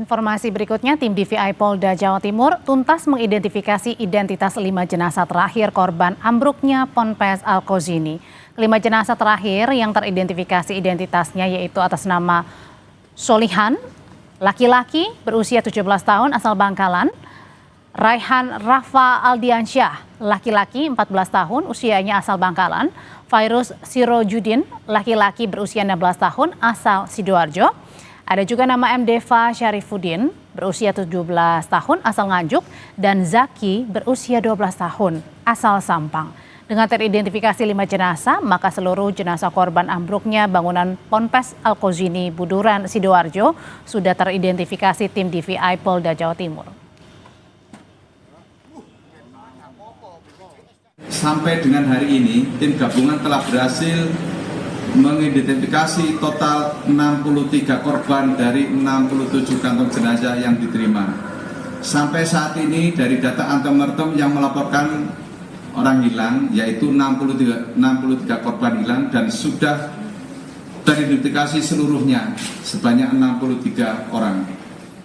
Informasi berikutnya, tim DVI Polda Jawa Timur tuntas mengidentifikasi identitas 5 jenazah terakhir korban ambruknya Ponpes Al-Kozini. 5 jenazah terakhir yang teridentifikasi identitasnya yaitu atas nama Solihan, laki-laki berusia 17 tahun asal Bangkalan, Raihan Rafa Aldiansyah, laki-laki 14 tahun usianya asal Bangkalan, Fairuz Sirojudin, laki-laki berusia 16 tahun asal Sidoarjo. Ada juga nama Mdeva Syarifuddin berusia 17 tahun asal Nganjuk dan Zaki berusia 12 tahun asal Sampang. Dengan teridentifikasi 5 jenazah, maka seluruh jenazah korban ambruknya bangunan Ponpes Al-Kozini Buduran Sidoarjo sudah teridentifikasi tim DVI Polda Jawa Timur. Sampai dengan hari ini, tim gabungan telah berhasil mengidentifikasi total 63 korban dari 67 kantong jenazah yang diterima. Sampai saat ini dari data antemortem yang melaporkan orang hilang yaitu 63 korban hilang dan sudah teridentifikasi seluruhnya sebanyak 63 orang.